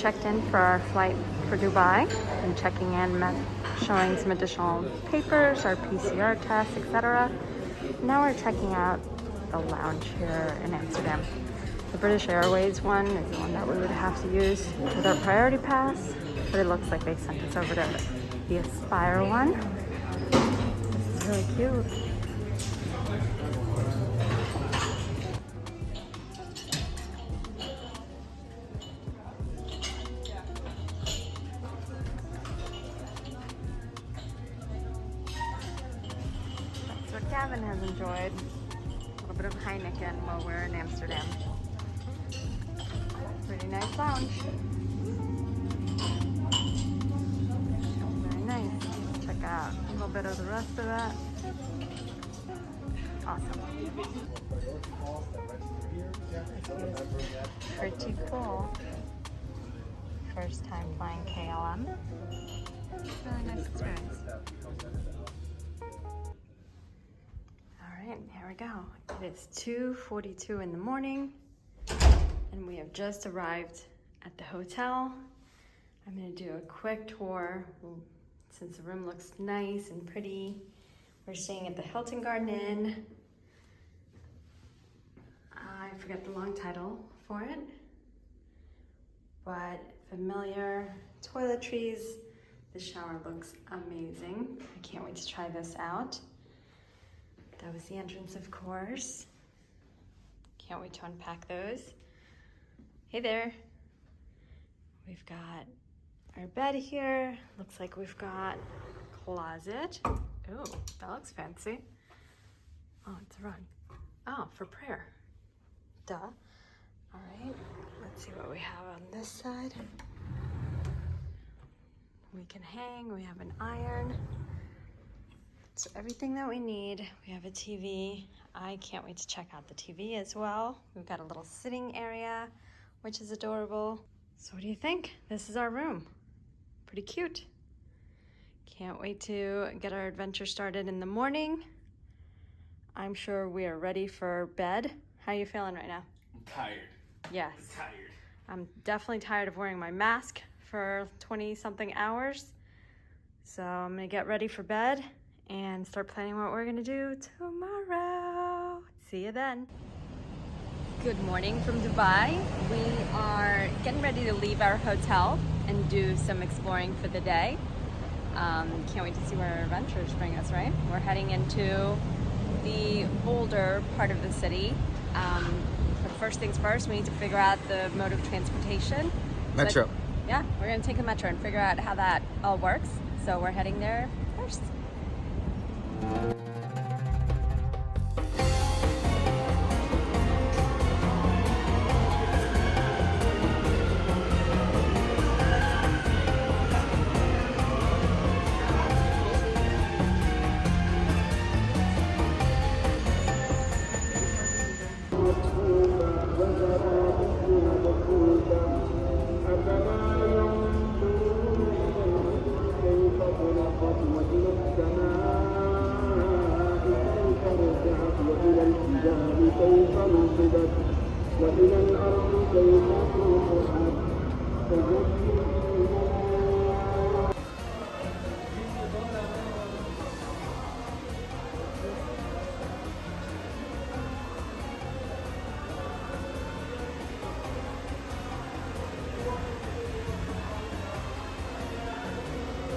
checked in for our flight for Dubai and checking in meant showing some additional papers, our PCR tests, etc. Now we're checking out the lounge here in Amsterdam. The British Airways one is the one that we would have to use with our priority pass, but it looks like they sent us over to the Aspire one. This is really cute. That's what Gavin has enjoyed. A little bit of Heineken while we're in Amsterdam. Pretty nice lounge. Very nice. Check out a little bit of the rest of that. Awesome. Pretty cool. First time flying KLM. Really nice experience. Alright, here we go. It is 2:42 in the morning and we have just arrived at the hotel. I'm gonna do a quick tour since the room looks nice and pretty. We're staying at the Hilton Garden Inn. I forget the long title for it, but familiar toiletries. The shower looks amazing. I can't wait to try this out. That was the entrance, of course. Can't wait to unpack those. Hey there. We've got our bed here. Looks like we've got a closet. Oh, that looks fancy. Oh, it's a rug. Oh, for prayer. Duh. All right, let's see what we have on this side. We can hang, we have an iron. So everything that we need. We have a TV. I can't wait to check out the TV as well. We've got a little sitting area, which is adorable. So what do you think? This is our room. Pretty cute. Can't wait to get our adventure started in the morning. I'm sure we are ready for bed. How are you feeling right now? I'm tired. Yes. I'm tired. I'm definitely tired of wearing my mask for 20-something hours. So I'm gonna get ready for bed and start planning what we're gonna do tomorrow. See you then. Good morning from Dubai. We are getting ready to leave our hotel and do some exploring for the day. Can't wait to see where our adventures bring us, right? We're heading into the older part of the city. But first things first, we need to figure out the mode of transportation. Metro. Yeah, we're gonna take a metro and figure out how that all works. So we're heading there first.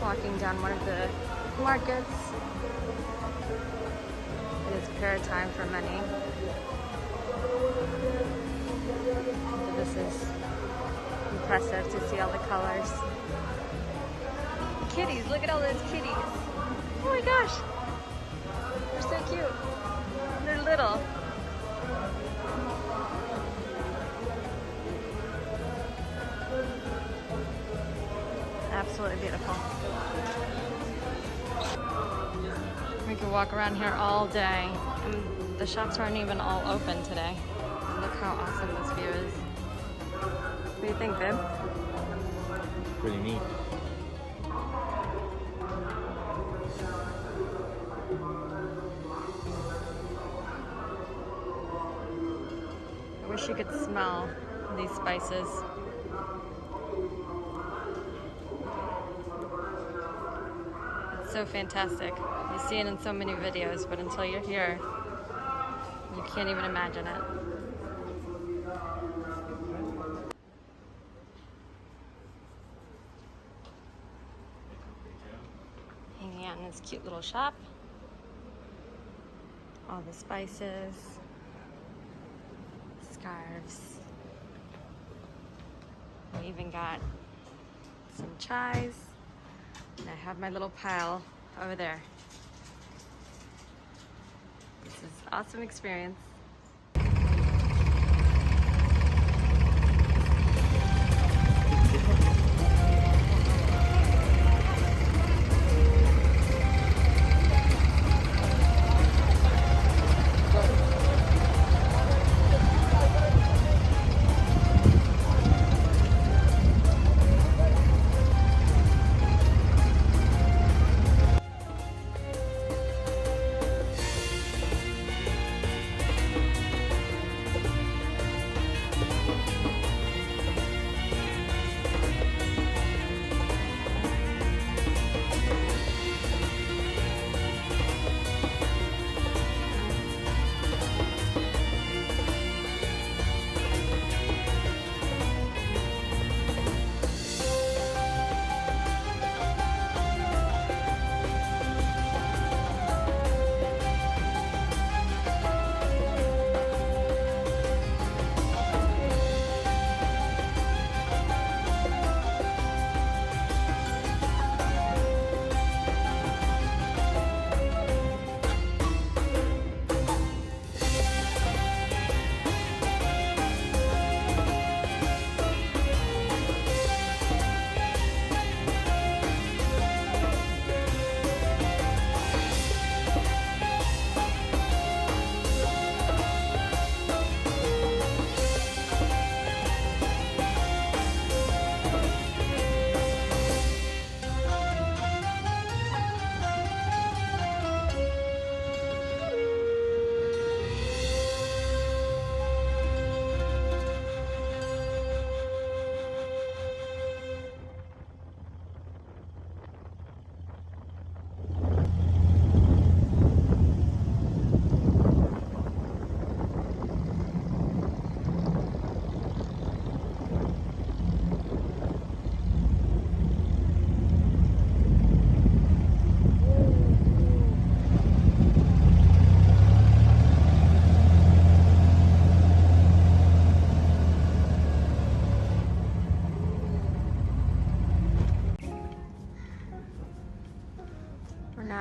Walking down one of the markets. It is prayer time for many. So this is impressive to see all the colors. Kitties, look at all those kitties. Oh my gosh, they're so cute. They're little. Absolutely beautiful. We could walk around here all day. And the shops aren't even all open today. Look how awesome this view is. What do you think, babe? Pretty neat. I wish you could smell these spices. so fantastic. You see it in so many videos, but until you're here, you can't even imagine it. Hanging out in this cute little shop. All the spices, scarves. We even got some chais. And I have my little pile over there. This is an awesome experience.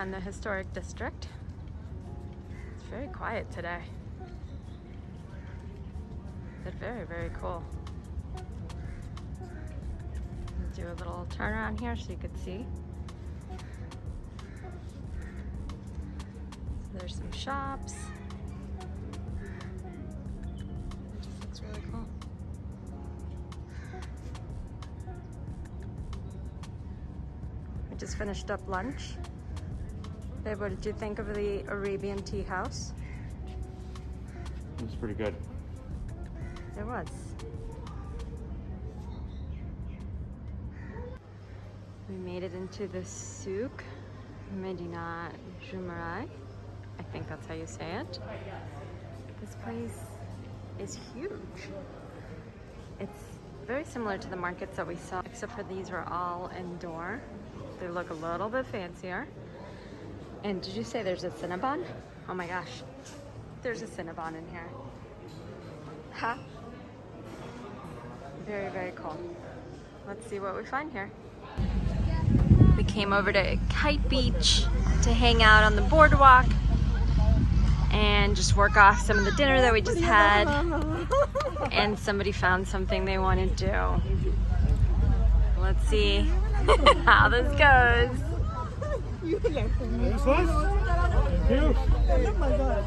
In the historic district. It's very quiet today, but very, very cool. Do a little turn around here so you could see. So there's some shops. It just looks really cool. We just finished up lunch. Babe, what did you think of the Arabian tea house? It was pretty good. It was. We made it into the souk, Medina Jumeirah. I think that's how you say it. This place is huge. It's very similar to the markets that we saw, except for these were all indoor. They look a little bit fancier. And did you say there's a Cinnabon? Oh my gosh, there's a Cinnabon in here. Ha! Very, very cool. Let's see what we find here. We came over to Kite Beach to hang out on the boardwalk and just work off some of the dinner that we just had. And somebody found something they wanted to do. Let's see how this goes. This one? Thank you. Oh my God.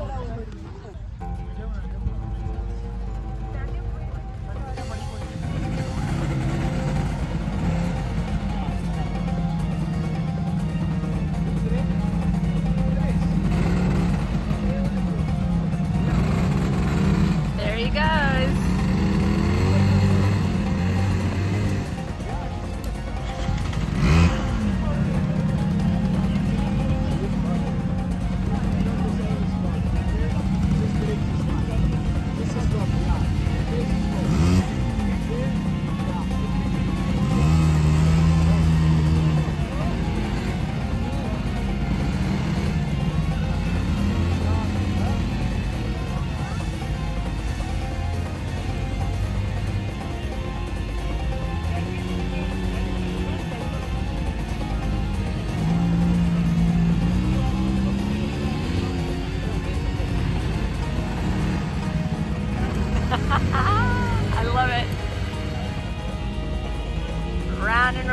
There he goes.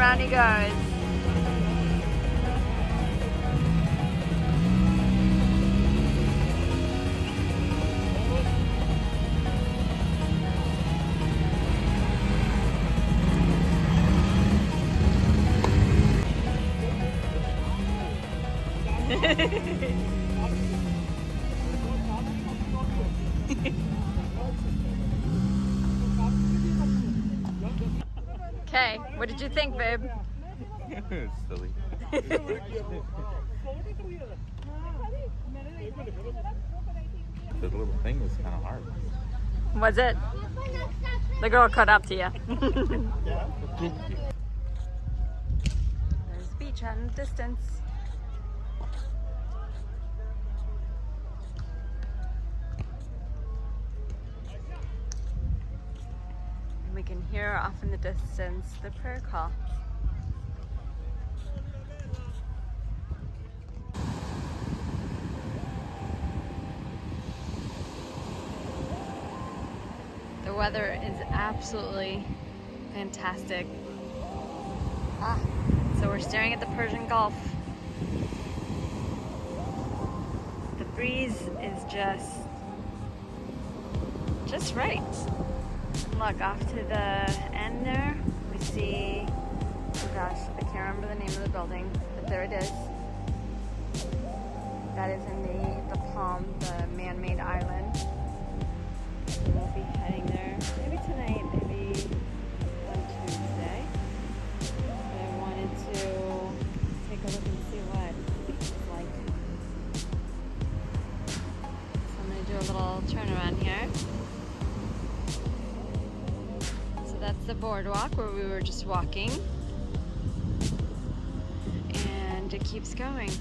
around he goes. Okay, what did you think, babe? It's silly. The little thing was kind of hard. Was it? The girl caught up to you. There's the beach out in the distance. And we can hear off in the distance the prayer call. The weather is absolutely fantastic. So we're staring at the Persian Gulf. The breeze is just right. And look, off to the end there, we see, oh gosh, I can't remember the name of the building, but there it is. That is in the Palm, the man-made island. We'll be heading there maybe tonight, maybe on Tuesday. But I wanted to take a look and see what the beach is like. So I'm going to do a little turnaround here. So that's the boardwalk where we were just walking. And it keeps going.